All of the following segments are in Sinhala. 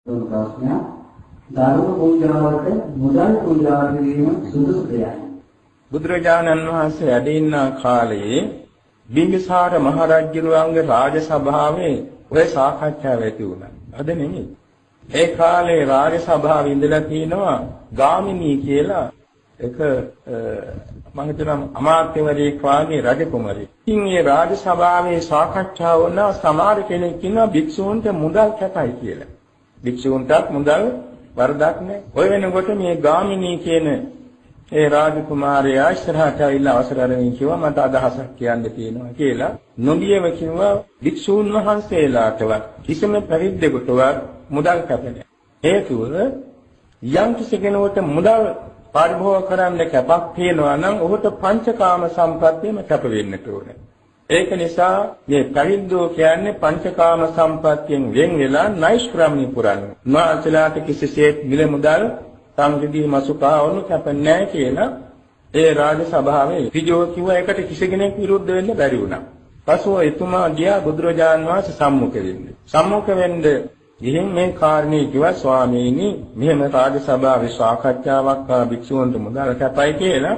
ප්‍රශ්නයක් ධර්ම පූජාවට මුදල් පූජා කිරීම සුදුසුදයි. බුදුරජාණන් වහන්සේ වැඩ ඉන්න කාලයේ බිම්බිසාර මහරජුරුවන්ගේ රාජ සභාවේ ඔය සාකච්ඡාව ඇති වුණා. අද නෙමෙයි. ඒ කාලේ රාජ සභාවේ ඉඳලා තිනවා ගාමිණී කියලා එක මම හිතනවා අමාත්‍යවරයෙක් වාගේ රජකුමරයෙක්. ඉතින් මේ රාජ සභාවේ සාකච්ඡාව වුණා සමහර කෙනෙක් ඉන්නවා භික්ෂූන්ට මුදල් කැපයි කියලා. භික්ෂූන්ටත් මුදල් වරදක් නැහැ. ඔය වෙනකොට මේ ගාමිණී කියන ඒ රාජකුමාරයා ඉස්සරහට ආවිල්ලා අවසර අරගෙන කිව්වා මට අදහසක් කියන්න තියෙනවා කියලා. නොබියව කිව්වා භික්ෂූන් වහන්සේලාටවත් කිසිම පරිද්දෙකුටවත් මුදල් කැපෙන්නේ. හේතුව යම් කිසි කෙනෙකුට මුදල් පරිභෝග කරන්න කැපක් තියෙනවා නම් ඔහුට පංචකාම සම්පත්තියම කැප වෙන්න ඕනේ. ඒක නිසා මේ පරිද්දෝ කියන්නේ පංචකාම සම්පත්තියෙන් වෙන් වෙලා නෛෂ්ක්‍රම්‍ය පුරන්නේ. මාසලාට කිසිසේත් මිල මුදල් සංගදී මසුකාවණු කැපෙන්නේ නැහැ කියලා ඒ රාජ සභාවේ ඍජුව කිව්වා. ඒකට කිසි කෙනෙක් විරුද්ධ වෙන්න බැරි වුණා. පසුව එතුමා ගියා බුදුරජාණන් වහන්සේ සම්මුඛ වෙන්න. සම්මුඛ වෙන්න ගිහින් මේ කාරණේ කිව්වා ස්වාමීනි මෙහෙම රාජ සභාවේ සාකච්ඡාවක් භික්ෂුවන්ට මුදල් කැපයි කියලා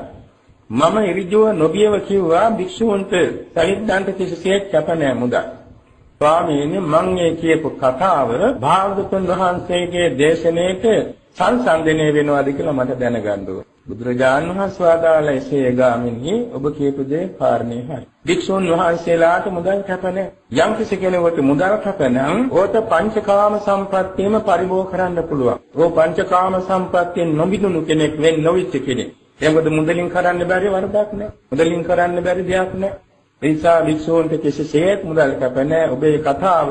මම ඍජුව නොබියව කිව්වා භික්ෂුවන්ට සැලෙන්නන්ට කිසිසේත් කැප නැහැ මුදල්. ස්වාමීනි මම මේ කියපු කතාව භාගතුන් වහන්සේගේ දේශනාවට සංසන්දනය වෙනවාද කියලා මට දැනගන්න ඕන. බුදුරජාණන් වහන්සේ වදාළා එසේ ගාමිණී ඔබ කියපු දේ කාරණේ හරි. භික්ෂුන් වහන්සේලාට මුදල් කැප නැහැ. යම් කිසි කෙනෙකුට මුදල් කැප නම් ඕත පංචකාම සම්පත්තියම පරිභෝග කරන්න පුළුවන්. ඕ පංචකාම සම්පත්තියෙන් නොබිදුණු කෙනෙක් වෙන්න නොවිච්ච කෙනෙක්. එයාට මුදලින් කරන්න බැරි වරදක් නැහැ. මුදලින් කරන්න බැරි දෙයක් නැහැ. ඒ නිසා භික්ෂුන්ට කිසිසේත් මුදල් කැප නැහැ. ඔබේ කතාව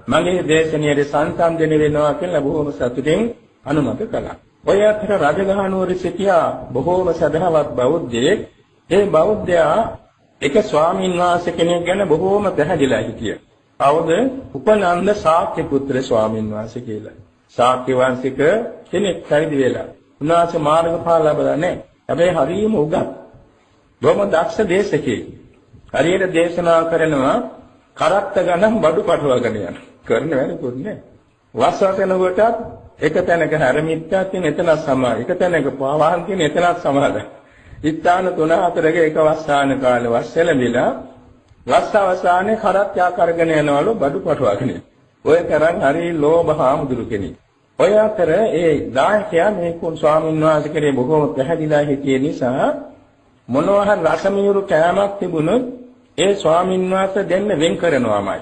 මගේ දේශනාවේ සංසන්දනය වෙනවා කියලා බොහොම සතුටින් අනුමත කළා. ඔය අතර රජගහනුවර සිටියා බොහෝම සදහවත් බෞද්ධයෙක්. ඒ බෞද්ධයා එක ස්වාමීන් වහන්සේ කෙනෙක් ගැන බොහෝම පැහැදිලා හිටියා. කවුද? උපනන්ද ශාක්‍ය පුත්‍ර ස්වාමීන් වහන්සේ කියලා. ශාක්‍ය වංශික කෙනෙක් පරිදි වෙලා. උන්වහන්සේ මාර්ගඵල ලැබලා නැහැ. හැබැයි හරියම උගත්. බොහොම දක්ෂ දේශකයෙක්. හරියට දේශනා කරනවා කරත්ත ගණන් බඩු පටවගෙන යන. කරන්න වැඩකුත් නැහැ. වස්සතන කොටත් එක තැනක හැරමිත්‍යා තියෙන එතන සමාන. එක තැනක පාවාන් තියෙන එතනත් සමාන. ඉස්ථාන 3-4ක එක වස්සාන කාලේ වස්සෙලමිලා වස්ස අවසානයේ කරත්‍යා කරගෙන යනවලු බඩු පටවගෙන. ඔය තරම් හරි ලෝභ හාමුදුරු කෙනෙක්. ඔය අතර ඒ දායකයා මේ කුන් ස්වාමීන් වහන්සේ කෙරේ බොහෝම පැහැදිලා හිටිය නිසා මොනවා හරි රසමියුරු කෑමක් තිබුණොත් ඒ ස්වාමීන් වහන්සේ දෙන්න වෙන් කරනවාමයි.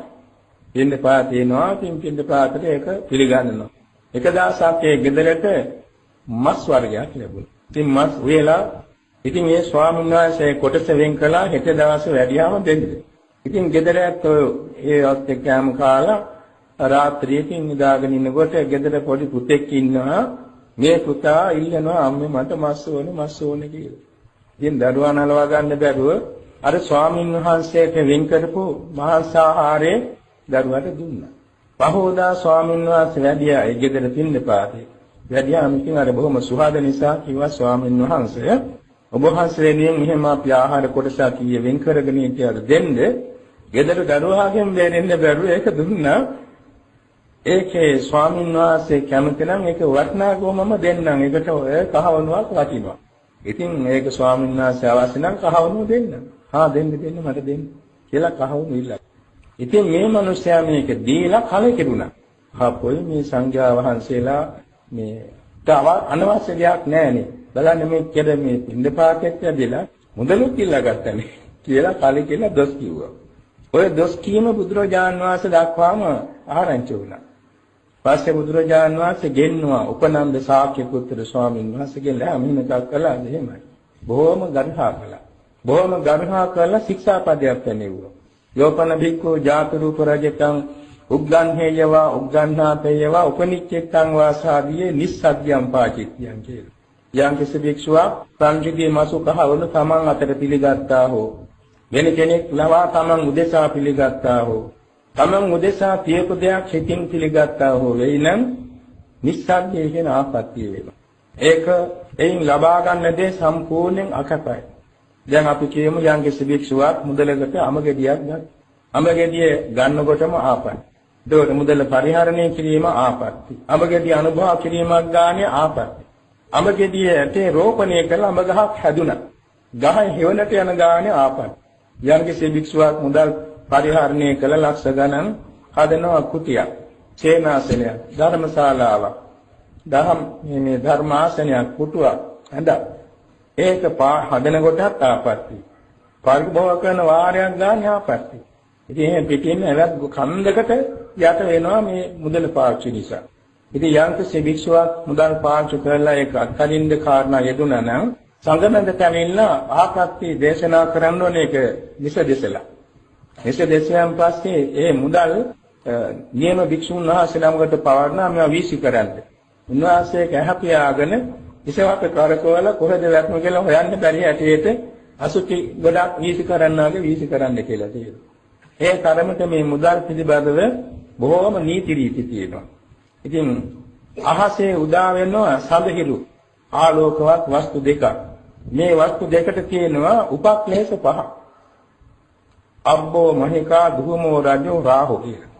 පින්න පාතිනවා පින්න පාතට ඒක පිළිගන්නවා. එක දවසක් ඒ ගෙදරට මස් වර්ගයක් ලැබුණා. ඉතින් මස් වේලා ඉතින් මේ ස්වාමීන් වහන්සේ කොටස වෙන් කළා හෙට දවසේ වැඩියාම දෙන්න. ඉතින් ගෙදරට ඒ ඔත් කෑම කාලා රාත්‍රියකින් නිදාගෙන ඉන්නකොට ගෙදර පොඩි පුතෙක් ඉන්නවා. මේ පුතා ඉල්ලනවා අම්මේ මට මස් ඕනේ කියලා. ඉතින් දරුවා නලවා ගන්න බැරුව අර ස්වාමීන් වහන්සේට වෙන් කරපු මාංශාහාරය දරුවාට දුන්නා. පහෝදා ස්වාමීන් වහන්සේ වැඩියා ඒ ගෙදර පින්නපාතේ. වැඩියාම ඉතින් අර බොහොම සුහද නිසා කිව්වා ස්වාමීන් වහන්සේ ඔබ වහන්සේ මෙහෙම අපි ආහාර කොටසක් කීය වෙන් කරගෙන ඉතියාද දෙන්න. ගෙදර දරුවාගෙන් දෙන්න බැරුව ඒක දුන්නා. ඒකේ ස්වාමීන් වහන්සේ කැමති නම් ඒක වටනාගොමම දෙන්නම්. ඒකට ඔය කහවණුවක් වටිනවා. ඉතින් ඒක ස්වාමීන් වහන්සේ අවශ්‍ය නම් කහවණුව දෙන්න. දෙන්න මට දෙන්න කියලා කහවණු ඉල්ලුවා. ඉතින් මේ මිනිස්යා මේක දීලා කලකිරුණා. පොයි මේ සංඝයා වහන්සේලා මේ තව අනවශ්‍ය දෙයක් නැහැනේ. බලන්න මේ කෙද මේ පින්දපාතෙත් ඇදලා මුදලුත් ඉල්ලා ගත්තනේ කියලා කලකිරලා දොස් කිව්වා. ඔය දොස් කීම බුදුරජාන් වහන්සේ දක්වාම ආරංචි වුණා. පස්සේ බුදුරජාන් වහන්සේ ගෙන්නවා උපනන්ද ශාක්‍ය පුත්‍ර ස්වාමීන් වහන්සේගෙන් මෙහෙමක් කළා එහෙමයි. බොහොම ගරුහා කළා. බොහොම ගරුහා කළා ශික්ෂාපදයක් පැනෙව්වා. යෝපන භික්ඛු ජාත රූප රජතං උග්ගන්හේයවා උග්ගන්හාපේයවා උපනිච්චෙත්තං වාසාදියේ නිස්සග්ගයම් පාචිත්‍යං කියලා. යම් කිසි භික්ෂුවක් සංජිතී මාසු කහවණු තමන් අතර පිළිගත්තා හෝ වෙන කෙනෙක් ලවා තමන් උදෙසා පිළිගත්තා හෝ තමන් උදෙසා තියපු දෙයක් හිතින් පිළිගත්තා හෝ වෙයිනම් නිස්සග්ගය කියන ආපත්‍ය වෙනවා. ඒක එයින් ලබා ගන්න දේ සම්පූර්ණයෙන් අකපයි. දැන් අපි කියමු යම් කිසි භික්ෂුවක් මුදලකට අමගෙඩියක් ගත්තා. අමගෙඩිය ගන්නකොටම ආපයි. ඒකට මුදල පරිහරණය කිරීම ආපත්‍ති. අඹගෙඩිය අනුභව කිරීමක් ගානේ ආපත්‍ති. අඹගෙඩිය ඇටේ රෝපණය කළ අඹ ගහක් හැදුණා. ගහ හෙවණට යන ගානේ ආපත්‍ති. යම්කිසි භික්ෂුවක් මුදල් පරිහරණය කළ ලක්ෂ ගණන් හදනවා කුටියක්, සේනාසනයක්, ධර්මශාලාවක්, මේ ධර්මාසනයක්, කුටුවක් හදා. ඒක හදන කොටත් ආපත්‍ති. පරිභෝග කරන වාරයක් ගන්න ආපත්‍ති. ඉතින් එහෙන් පිටින් එවත් කන්දකට යට වෙනවා මේ මුදල පාවිච්චි නිසා. ඉතින් යම්කිසි භික්ෂුවක් මුදල් පාවිච්චි කරලා ඒක අත්හරින්න කාරණා යෙදුණා නම් සංගමෙන්ට ඇවිල්ලා ආපත්‍ති දේශනා කරන්න ඕනේ ඒක විසදෙසලා. විසදෙසියන් පස්සේ ඒ මුදල් නියම භික්ෂුන් වහන්සේලාමකට පවර්ණා මේවා වීසි කරන්න. උන්වහන්සේක ඇහැපියාගෙන ඉසවක කරකවල කොහෙද වැටුණු කියලා හොයන්න බැරි හැටියට අසුචි ගොඩක් වීසි කරන්නාගේ වීසි කරන්න කියලා තියෙනවා. ඒ තරමට මේ මුදල් පිළිබඳව බොහෝම නීති රීති තියෙනවා. ඉතින් අහසේ උදා වෙනවා සඳහිරු ආලෝකවත් වස්තු දෙකක්. මේ වස්තු දෙකට තියෙනවා උපක්ලේශ පහ. අබ්බෝ මහිකා දුහමෝ රජෝ රාහු කියලා.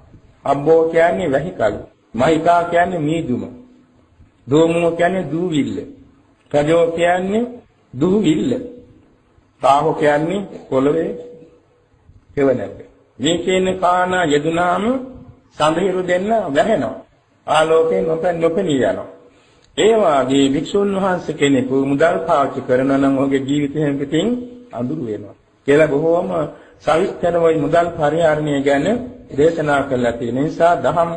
අබ්බෝ කියන්නේ වැහිකල්. මහිකා කියන්නේ මීදුම. දුහමෝ කියන්නේ දූවිල්ල. රජෝ කියන්නේ දුහවිල්ල. රාහු කියන්නේ පොළවේ හේවණක. මේ කියන කාරණා යෙදුනාම සඳහිරු දෙන්න වැහෙනවා. ආලෝකයෙන් නොපෙනී යනවා. ඒ වාගේ වික්ෂුන් වහන්සේ කෙනෙකු මුදල් පාවිච්චි කරනවා නම් ඔහුගේ ජීවිතයෙන් පිටින් අඳුරු වෙනවා. කියලා බොහෝම සවිස්තරව මුදල් පරිහරණය ගැන දේශනා කළා තියෙන නිසා දහම්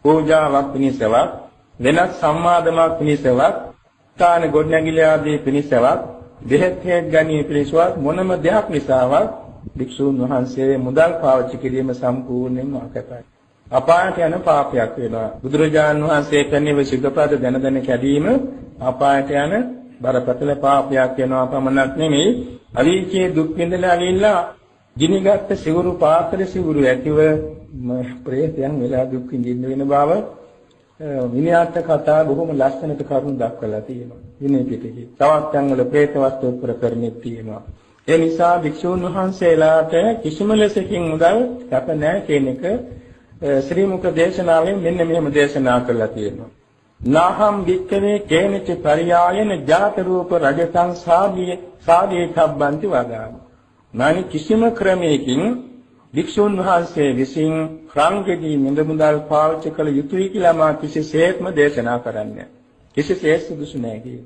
පූජාවක් පිණිසවත් වෙනත් සම්මාදමක් පිණිසවත් තාන ගොඩනැගිලි ආදී පිණිසවත් දෙහෙත් හේත් ගණී පිණිසවත් මොනම දෙයක් නිසාවත් වික්ෂුන් වහන්සේ මුදල් පාවිච්චි කිරීම සම්පූර්ණයෙන්ම අකපයි. අපායට යන පාපයක් වෙනවා. බුදුරජාන් වහන්සේ කියන්නේ සිද්ධපද දැන කැඩීම අපායට යන බරපතල පාපයක් වෙනවා පමණක් නෙමෙයි. අවීචේ දුක් විඳලා ඇවිල්ලා ගිනිගත් සිවුරු පාත්‍ර සිවුරු ඇතිව ප්‍රේතයන් වෙලා දුක් විඳින්න වෙන බව විනයාර්ථ කතා බොහොම ලස්සනට කරුණු දක්වලා තියෙනවා. විනය පිටකේ. තවත් තැන්වල ප්‍රේත වස්තු උපකරණෙත් තියෙනවා. ඒ නිසා භික්ෂුන් වහන්සේලාට කිසිම ලෙසකින් මුදල් කැප නැහැ කියන එක ශ්‍රී මුක දේශනාවෙන් මෙන්න මෙහෙම දේශනා කරලා තියෙනවා. නාහම් වික්කවේ කේනච පරියායන ජාත රූප රජතං සාදී තබ්බන්ති වදාන. මානි කිසිම ක්‍රමයකින් භික්ෂුන් වහන්සේ විසින් ක්‍රාන්ගෙදී මුදල් පාවිච්චි කළ යුතුයි කියලා මා කිසිසේත්ම දේශනා කරන්නේ. කිසිසේත් සුදුසු නැහැ.